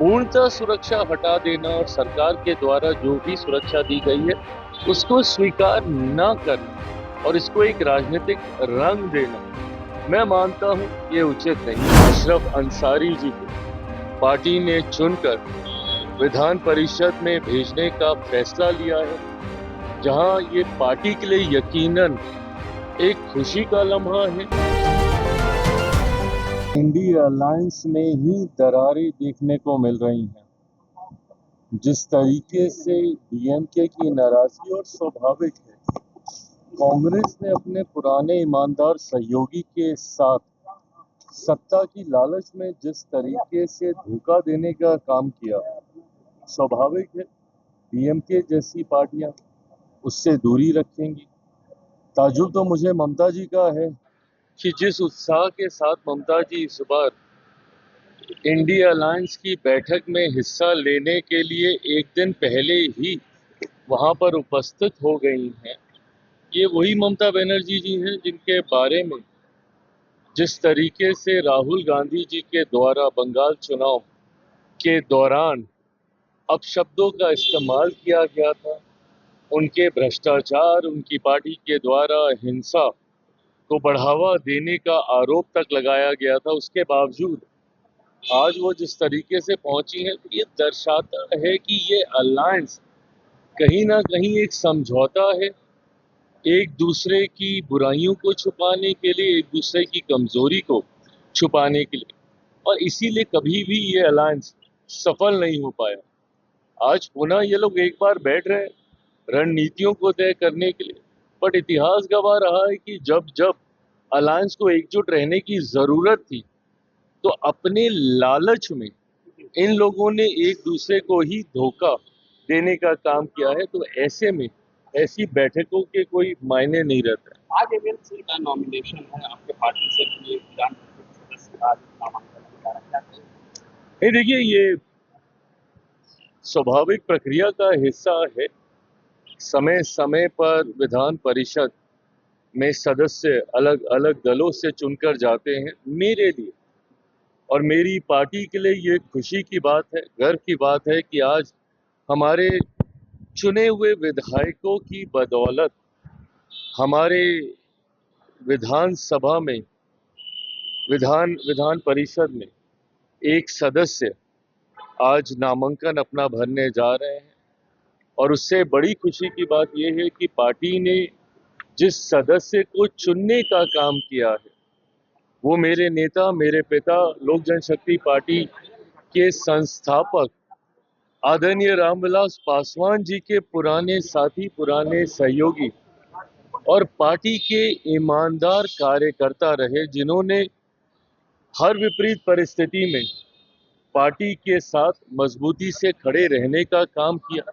पूर्णतः सुरक्षा हटा देना और सरकार के द्वारा जो भी सुरक्षा दी गई है उसको स्वीकार न करना और इसको एक राजनीतिक रंग देना, मैं मानता हूं ये उचित नहीं। अशरफ अंसारी जी को पार्टी ने चुनकर विधान परिषद में भेजने का फैसला लिया है, जहां ये पार्टी के लिए यकीनन एक खुशी का लम्हा है। इंडिया अलायंस में ही दरारें देखने को मिल रही हैं। जिस तरीके से डीएमके की नाराजगी, और स्वाभाविक है, कांग्रेस ने अपने पुराने ईमानदार सहयोगी के साथ सत्ता की लालच में जिस तरीके से धोखा देने का काम किया, स्वाभाविक है डीएमके जैसी पार्टियां उससे दूरी रखेंगी। ताजुब तो मुझे ममता जी का है कि जिस उत्साह के साथ ममता जी इस बार इंडिया अलायंस की बैठक में हिस्सा लेने के लिए एक दिन पहले ही वहां पर उपस्थित हो गई हैं। ये वही ममता बनर्जी जी हैं जिनके बारे में जिस तरीके से राहुल गांधी जी के द्वारा बंगाल चुनाव के दौरान अपशब्दों का इस्तेमाल किया गया था, उनके भ्रष्टाचार, उनकी पार्टी के द्वारा हिंसा को बढ़ावा देने का आरोप तक लगाया गया था, उसके बावजूद आज वो जिस तरीके से पहुंची है, तो ये दर्शाता है कि ये अलायंस कहीं ना कहीं एक समझौता है, एक दूसरे की बुराइयों को छुपाने के लिए, एक दूसरे की कमजोरी को छुपाने के लिए, और इसीलिए कभी भी ये अलायंस सफल नहीं हो पाया। आज पुनः ये लोग एक बार बैठ रहे हैं रणनीतियों को तय करने के लिए, बट इतिहास गवाह रहा है कि जब जब अलायंस को एकजुट रहने की जरूरत थी, तो अपने लालच में इन लोगों ने एक दूसरे को ही धोखा देने का काम किया है। तो ऐसे में ऐसी बैठकों के कोई मायने नहीं रहते। आज एमएलसी का नॉमिनेशन है आपके पार्टी से कि विधान परिषद सदस्य का नामांकन किया क्या कहें? नहीं, देखिए, ये स्वाभाविक प्रक्रिया का हिस्सा है। समय समय पर विधान परिषद में सदस्य अलग अलग दलों से चुनकर जाते हैं। मेरे लिए और मेरी पार्टी के लिए ये खुशी की बात है, गर्व की बात है कि आज हमारे चुने हुए विधायकों की बदौलत हमारे विधानसभा में विधान परिषद में एक सदस्य आज नामांकन अपना भरने जा रहे हैं। और उससे बड़ी खुशी की बात यह है कि पार्टी ने जिस सदस्य को चुनने का काम किया है, वो मेरे नेता, मेरे पिता, लोक जनशक्ति पार्टी के संस्थापक आदरणीय रामविलास पासवान जी के पुराने साथी, पुराने सहयोगी और पार्टी के ईमानदार कार्यकर्ता रहे, जिन्होंने हर विपरीत परिस्थिति में पार्टी के साथ मजबूती से खड़े रहने का काम किया।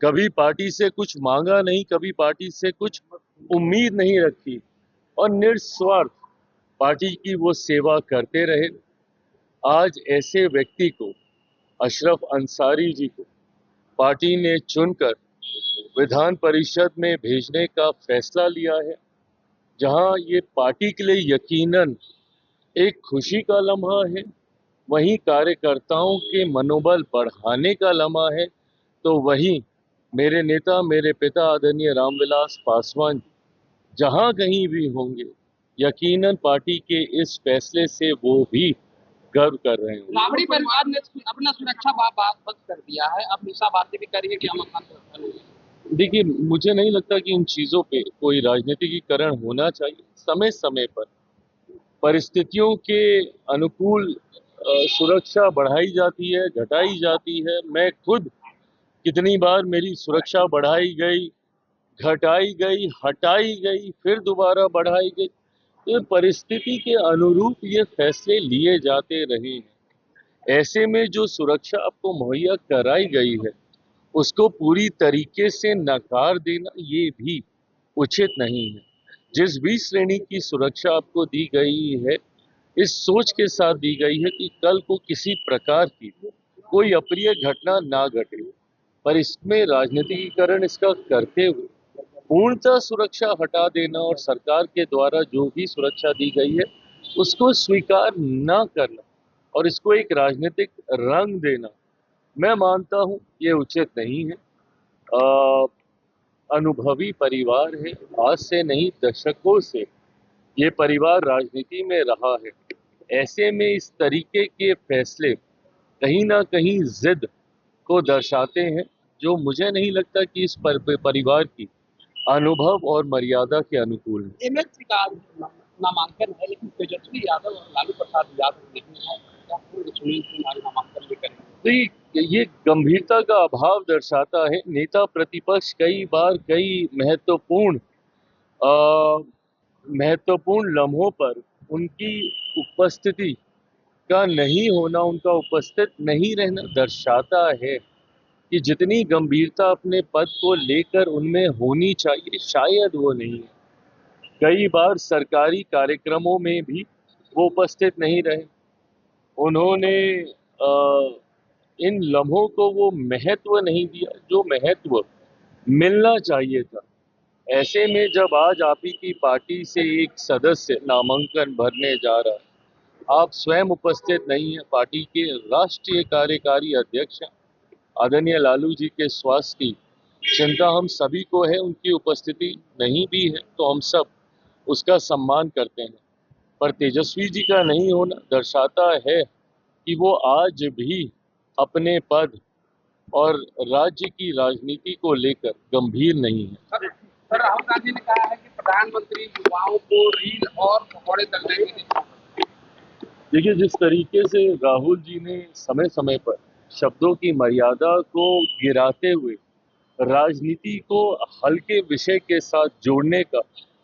कभी पार्टी से कुछ मांगा नहीं, कभी पार्टी से कुछ उम्मीद नहीं रखी, और निस्वार्थ पार्टी की वो सेवा करते रहे। आज ऐसे व्यक्ति को, अशरफ अंसारी जी को, पार्टी ने चुनकर विधान परिषद में भेजने का फैसला लिया है, जहां ये पार्टी के लिए यकीनन एक खुशी का लम्हा है, वहीं कार्यकर्ताओं के मनोबल बढ़ाने का लम्हा है। तो वहीं मेरे नेता, मेरे पिता आदरणीय रामविलास पासवान जहां कहीं भी होंगे, यकीनन पार्टी के इस फैसले से वो भी गर्व कर रहे होंगे। राबड़ी परिवार ने अपना सुरक्षा बंद कर दिया है, अब निशा बातें भी कर रही है कि हम अपना सुरक्षा नहीं। देखिए, मुझे नहीं लगता कि इन चीजों पे कोई राजनीतिकीकरण होना चाहिए। समय समय पर परिस्थितियों के अनुकूल सुरक्षा बढ़ाई जाती है, घटाई जाती है। मैं खुद कितनी बार मेरी सुरक्षा बढ़ाई गई, घटाई गई, हटाई गई, फिर दोबारा बढ़ाई गई। तो परिस्थिति के अनुरूप ये फैसले लिए जाते रहे हैं। ऐसे में जो सुरक्षा आपको मुहैया कराई गई है, उसको पूरी तरीके से नकार देना ये भी उचित नहीं है। जिस भी श्रेणी की सुरक्षा आपको दी गई है, इस सोच के साथ दी गई है कि कल को किसी प्रकार की कोई अप्रिय घटना ना घटे, पर इसमें राजनीतिकीकरण इसका करते हुए पूर्णतः सुरक्षा हटा देना और सरकार के द्वारा जो भी सुरक्षा दी गई है उसको स्वीकार न करना, और इसको एक राजनीतिक रंग देना, मैं मानता हूँ ये उचित नहीं है। अनुभवी परिवार है, आज से नहीं दशकों से ये परिवार राजनीति में रहा है। ऐसे में इस तरीके के फैसले कहीं ना कहीं जिद को दर्शाते हैं, जो मुझे नहीं लगता कि इस परिवार की अनुभव और मर्यादा के अनुकूल है। एमएलसी का नामांकन है, लेकिन तेजस्वी यादव और लालू प्रसाद यादव नहीं है, सुनील कुमार नामांकन भी करेंगे। तो ये गंभीरता का अभाव दर्शाता है। नेता प्रतिपक्ष कई बार कई महत्वपूर्ण लम्हों पर उनकी उपस्थिति का नहीं होना, उनका उपस्थित नहीं रहना दर्शाता है कि जितनी गंभीरता अपने पद को लेकर उनमें होनी चाहिए, शायद वो नहीं है। कई बार सरकारी कार्यक्रमों में भी वो उपस्थित नहीं रहे। उन्होंने इन लम्हों को वो महत्व नहीं दिया जो महत्व मिलना चाहिए था। ऐसे में जब आज आप ही की पार्टी से एक सदस्य नामांकन भरने जा रहा है, आप स्वयं उपस्थित नहीं है। पार्टी के राष्ट्रीय कार्यकारी अध्यक्ष आदरणीय लालू जी के स्वास्थ्य की चिंता हम सभी को है, उनकी उपस्थिति नहीं भी है तो हम सब उसका सम्मान करते हैं, पर तेजस्वी जी का नहीं होना दर्शाता है कि वो आज भी अपने पद और राज्य की राजनीति को लेकर गंभीर नहीं है। सर, राहुल गांधी ने कहा है कि प्रधानमंत्री युवाओं को रील और पकौड़े तलने के लिए। देखिए, जिस तरीके से राहुल जी ने समय समय पर शब्दों की मर्यादा को गिराते हुए राजनीति को हल्के विषय के साथ जोड़ने का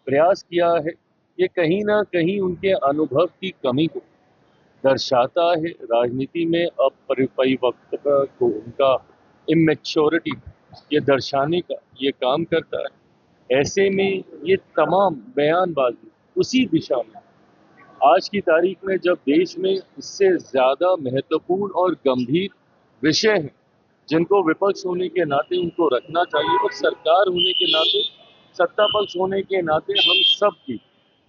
प्रयास किया है, ये कहीं ना कहीं उनके अनुभव की कमी को दर्शाता है। राजनीति में अपरिपक्वता को, उनका इमेच्योरिटी ये दर्शाने का ये काम करता है। ऐसे में ये तमाम बयानबाजी उसी दिशा में, आज की तारीख में जब देश में इससे ज़्यादा महत्वपूर्ण और गंभीर विषय हैं जिनको विपक्ष होने के नाते उनको रखना चाहिए, और सरकार होने के नाते, सत्ता पक्ष होने के नाते हम सब की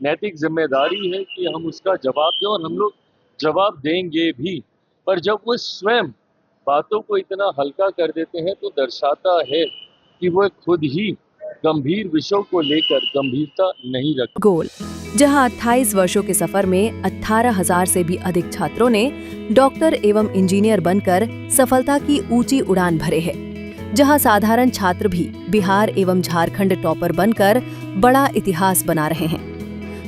नैतिक जिम्मेदारी है कि हम उसका जवाब दें, और हम लोग जवाब देंगे भी। पर जब वो स्वयं बातों को इतना हल्का कर देते हैं तो दर्शाता है कि वो खुद ही गंभीर विषयों को लेकर गंभीरता नहीं रखते। गोल, जहां 28 वर्षों के सफर में 18,000 से भी अधिक छात्रों ने डॉक्टर एवं इंजीनियर बनकर सफलता की ऊंची उड़ान भरे है, जहां साधारण छात्र भी बिहार एवं झारखंड टॉपर बनकर बड़ा इतिहास बना रहे हैं।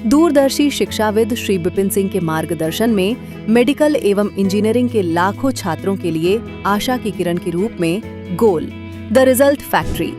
दूरदर्शी शिक्षाविद श्री विपिन सिंह के मार्गदर्शन में मेडिकल एवं इंजीनियरिंग के लाखों छात्रों के लिए आशा की किरण के रूप में गोल, द रिजल्ट फैक्ट्री